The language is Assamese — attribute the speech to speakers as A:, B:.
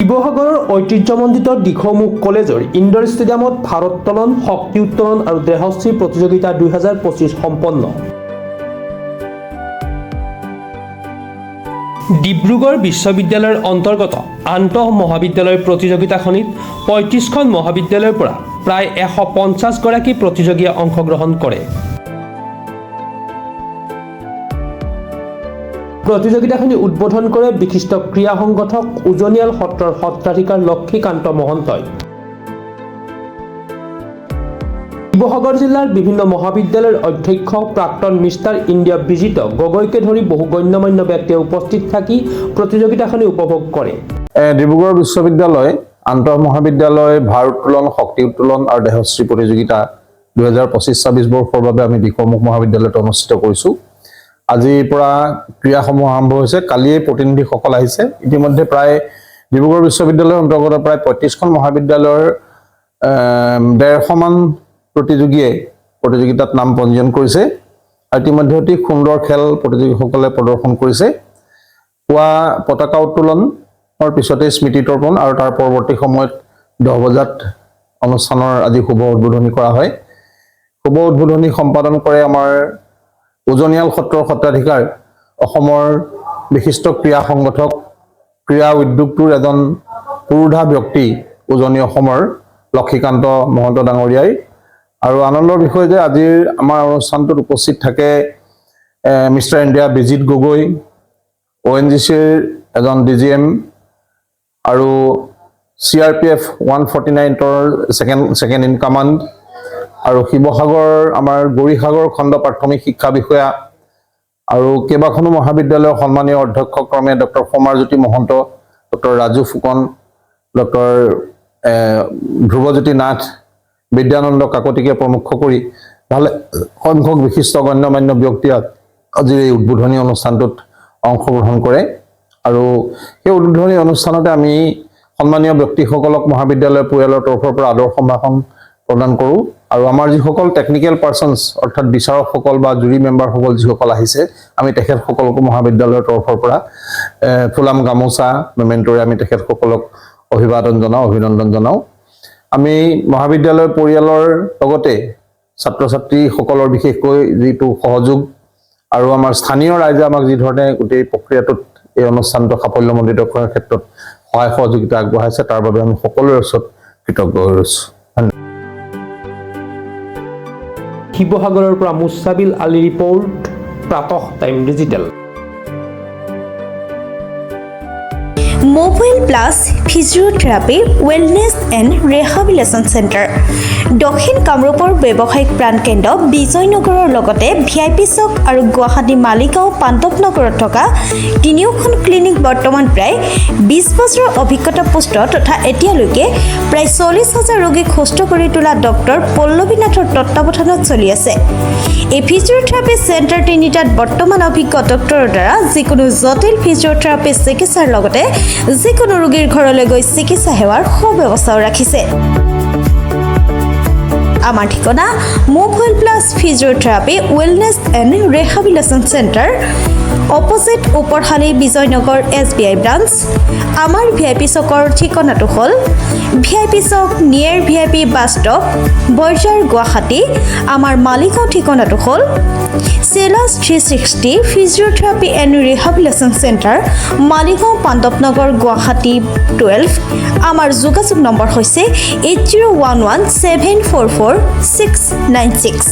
A: শিৱসাগৰৰ ঐতিহ্যমণ্ডিত দিখৌমুখ কলেজৰ ইনডোৰ ষ্টেডিয়ামত ভাৰোত্তোলন, শক্তি উত্তোলন আৰু দেহশ্ৰী প্ৰতিযোগিতা 2025 সম্পন্ন। ডিব্ৰুগড় বিশ্ববিদ্যালয়ৰ অন্তৰ্গত আন্তঃ মহাবিদ্যালয় প্ৰতিযোগিতাখনিত 35খন মহাবিদ্যালয়ৰ পৰা প্ৰায় 150 গৰাকী প্ৰতিযোগীয়ে অংশগ্ৰহণ কৰে। প্ৰতিযোগিতাখনি উদ্বোধন কৰে বিশিষ্ট ক্ৰীড়া সংগঠক উজনিয়াল সত্ৰৰ সত্ৰাধিকাৰ লক্ষীকান্ত মহন্তই। শিৱসাগৰ জিলাৰ বিভিন্ন মহাবিদ্যালয়ৰ অধ্যক্ষ প্ৰাক্তন মিষ্টাৰ ইণ্ডিয়া বিজিত গগৈকে ধৰি বহু গণ্যমান্য ব্যক্তিয়ে উপস্থিত থাকি প্ৰতিযোগিতাখনি উপভোগ কৰে।
B: ডিব্ৰুগড় বিশ্ববিদ্যালয় আন্তঃ মহাবিদ্যালয় ভাৰোত্তোলন, শক্তি উত্তোলন আৰু দেহশ্ৰী প্ৰতিযোগিতা 2025-26 বৰ্ষৰ বাবে আমি দিখৌমুখ মহাবিদ্যালয়ত অনুষ্ঠিত কৰিছোঁ। আজিৰ পৰা ক্ৰীড়াসমূহ আৰম্ভ হৈছে। কালিয়ে প্ৰতিনিধিসকল আহিছে। ইতিমধ্যে প্ৰায় ডিব্ৰুগড় বিশ্ববিদ্যালয়ৰ অন্তৰ্গত প্ৰায় 35খন মহাবিদ্যালয়ৰ 150মান প্ৰতিযোগীয়ে প্ৰতিযোগিতাত নাম পঞ্জীয়ন কৰিছে। ইতিমধ্যে অতি সুন্দৰ খেল প্ৰতিযোগীসকলে প্ৰদৰ্শন কৰিছে। পুৱা পতাকা উত্তোলনৰ পিছতে স্মৃতি তৰ্পণ আৰু তাৰ পৰৱৰ্তী সময়ত 10 বজাত অনুষ্ঠানৰ আজি শুভ উদ্বোধনী কৰা হয়। শুভ উদ্বোধনী সম্পাদন কৰে আমাৰ উজনিয়াল সত্ৰৰ সত্ৰাধিকাৰ, অসমৰ বিশিষ্ট ক্ৰীড়া সংগঠক, ক্ৰীড়া উদ্যোগটোৰ এজন পুৰোধা ব্যক্তি উজনি অসমৰ লক্ষীকান্ত মহন্ত ডাঙৰীয়াই। আৰু আনন্দৰ বিষয় যে আজিৰ আমাৰ অনুষ্ঠানটোত উপস্থিত থাকে মিষ্টাৰ ইণ্ডিয়া বিজিত গগৈ, ONGCৰ এজন DGM আৰু CRPF 149ৰ ছেকেণ্ড ইন কামাণ্ড আৰু শিৱসাগৰ আমাৰ গৌৰীসাগৰ খণ্ড প্ৰাথমিক শিক্ষা বিষয়া আৰু কেইবাখনো মহাবিদ্যালয়ৰ সন্মানীয় অধ্যক্ষ ক্ৰমে doctor Samarjyoti Mahanta, doctor Raju Phukan, doctor Dhruvajyoti Nath, Vidyananda কাকতিকে প্ৰমুখ কৰি ভালে সংখ্যক বিশিষ্ট গণ্যমান্য ব্যক্তিয়ে আজিৰ এই উদ্বোধনী অনুষ্ঠানটোত অংশগ্ৰহণ কৰে। আৰু সেই উদ্বোধনী অনুষ্ঠানতে আমি সন্মানীয় ব্যক্তিসকলক মহাবিদ্যালয়ৰ পৰিয়ালৰ তৰফৰ পৰা আদৰ সম্ভাষণ প্ৰদান কৰোঁ। আৰু আমাৰ যিসকল টেকনিকেল পাৰ্চনছ অৰ্থাৎ বিচাৰকসকল বা জুৰি মেম্বাৰসকল যিসকল আহিছে, আমি তেখেতসকলকো মহাবিদ্যালয়ৰ তৰফৰ পৰা ফুলাম গামোচা মেমেণ্টৰে আমি তেখেতসকলক অভিনন্দন জনাওঁ। আমি মহাবিদ্যালয়ৰ পৰিয়ালৰ লগতে ছাত্ৰ ছাত্ৰীসকলৰ বিশেষকৈ যিটো সহযোগ আৰু আমাৰ স্থানীয় ৰাইজে আমাক যি ধৰণে গোটেই প্ৰক্ৰিয়াটোত এই অনুষ্ঠানটো সাফল্যমণ্ডিত কৰাৰ ক্ষেত্ৰত সহায় সহযোগিতা আগবঢ়াইছে, তাৰ বাবে আমি সকলোৰে ওচৰত কৃতজ্ঞ হৈ ৰৈছোঁ।
A: শিৱসাগৰৰ পৰা Mustabil Ali report, Pratah time digital.
C: Mobile plus physiotherapy wellness and rehabilitation centre, দক্ষিণ কামৰূপৰ ব্যৱসায়িক প্ৰাণকেন্দ্ৰ বিজয়নগৰৰ লগতে VIP চক আৰু গুৱাহাটী মালিগাঁও পাণ্ডৱনগৰত থকা তিনিওখন ক্লিনিক বৰ্তমান প্ৰায় 20 বছৰৰ অভিজ্ঞতা পুষ্ট তথা এতিয়ালৈকে প্ৰায় 40,000 ৰোগীক সুস্থ কৰি তোলা ডক্টৰ পল্লৱী নাথৰ তত্ত্বাৱধানত চলি আছে। এই ফিজিঅ'থেৰাপি চেণ্টাৰ তিনিটাত বৰ্তমান অভিজ্ঞ ডক্টৰৰ দ্বাৰা যিকোনো জটিল ফিজিঅ'থেৰাপি চিকিৎসাৰ লগতে যিকোনো ৰোগীৰ ঘৰলৈ গৈ চিকিৎসা সেৱাৰ সুব্যৱস্থাও ৰাখিছে। আমাৰ ঠিকনা mobile plus physiotherapy wellness and rehabilitation centre, opposite Oparshali Bijoynagar SBI branch. আমাৰ VIP চকৰ ঠিকনাটো হ'ল VIP চক near VIP bus stop, Borjhar, Guwahati. আমাৰ মালিগাঁও ঠিকনাটো হ'ল চেলাছ 360 physiotherapy and rehabilitation centre, Maligaon Pandavnagar, Guwahati 12। আমাৰ যোগাযোগ নম্বৰ হৈছে 8011744696।